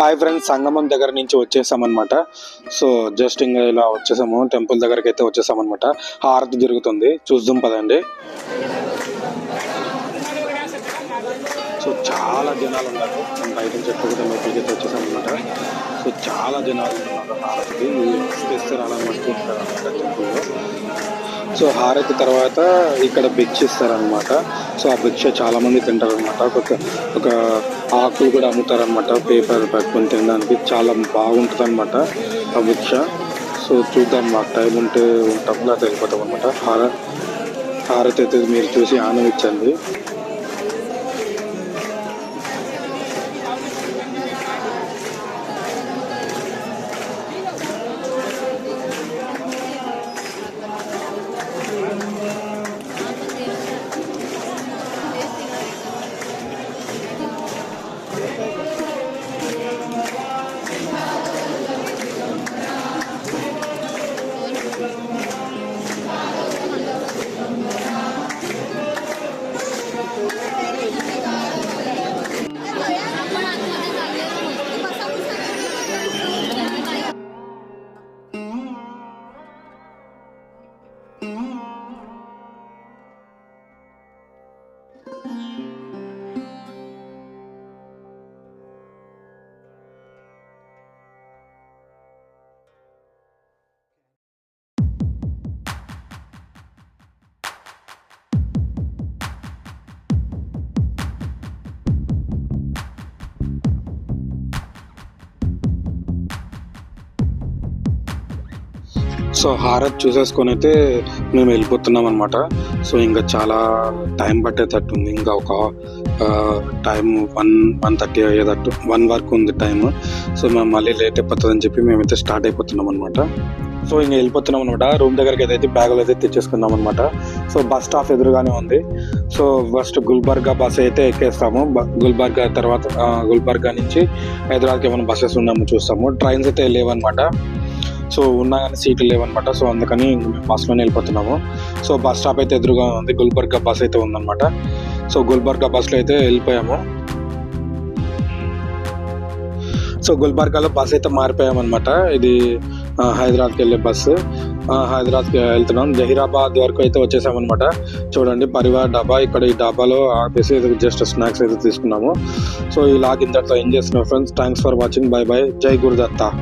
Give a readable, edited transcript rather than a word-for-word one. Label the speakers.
Speaker 1: Hi friends, సంగమం దగ్గర నుంచి వచ్చేసామన్నమాట. So just ఇంకా ఇలా వచ్చేసాము, టెంపుల్ దగ్గరికి అయితే వచ్చేసామన్నమాట. హారతి జరుగుతుంది, చూద్దాం పదండి. సో చాలా జనాలు ఉన్నారు, బయట చెప్పు కూడా లోపలికి అయితే వచ్చేసామన్నమాట. సో చాలా జనాలు ఉన్నారు హారతికి ఇస్తారని అనుకుంటున్నారు అన్నమాట టెంపుల్లో. సో హారతి తర్వాత ఇక్కడ భిక్ష ఇస్తారనమాట. సో ఆ భిక్ష చాలా మంది తింటారు అనమాట. ఒక ఆకులు కూడా అమ్ముతారు అనమాట, పేపర్ పట్టుకొని తినడానికి. చాలా బాగుంటుంది అనమాట ఆ భిక్ష. సో చూద్దాం, మాకు టైం ఉంటే ఉంటాం, లేదా వెళ్ళిపోతాం అనమాట. హారతి అయితే మీరు చూసి ఆనందించండి. సో హారతి చూసేసుకొని అయితే మేము వెళ్ళిపోతున్నాం అనమాట. సో ఇంకా చాలా టైం పట్టేటట్టు ఉంది, ఇంకా ఒక టైం 1:30 అయ్యేటట్టు, 1 వరకు ఉంది టైం. సో మేము మళ్ళీ లేట్ అయిపోతుంది అని చెప్పి మేమైతే స్టార్ట్ అయిపోతున్నాం అనమాట. సో ఇంకా వెళ్ళిపోతున్నాం అనమాట. రూమ్ దగ్గరికి అయితే బ్యాగులు అయితే తెచ్చేసుకున్నాం అనమాట. సో బస్ స్టాప్ ఎదురుగానే ఉంది. సో ఫస్ట్ గుల్బర్గా బస్ అయితే ఎక్కేస్తాము. గుల్బర్గా తర్వాత గుల్బర్గా నుంచి హైదరాబాద్కి ఏమైనా బస్సెస్ ఉన్నామో చూస్తాము. ట్రైన్స్ అయితే లేవన్నమాట. సో ఉన్నా కానీ సీట్లు లేవన్నమాట. సో అందుకని మేము బస్లోనే వెళ్ళిపోతున్నాము. సో బస్ స్టాప్ అయితే ఎదురుగా ఉంది, గుల్బర్గా బస్ అయితే ఉందన్నమాట. సో గుల్బర్గా బస్లో అయితే వెళ్ళిపోయాము. సో గుల్బర్గాలో బస్ అయితే మారిపోయామన్నమాట. ఇది హైదరాబాద్కి వెళ్ళే బస్సు. హైదరాబాద్కి వెళ్తున్నాం. జహీరాబాద్ వరకు అయితే వచ్చేసామన్నమాట. చూడండి, పరివార్ డాబా. ఇక్కడ ఈ డాబాలో ఆపేసి జస్ట్ స్నాక్స్ అయితే తీసుకున్నాము. సో ఈ లాగ్ ఇంతటితో ఎండ్ చేస్తున్నాం friends. Thanks for watching. By by. జై గురుదత్త.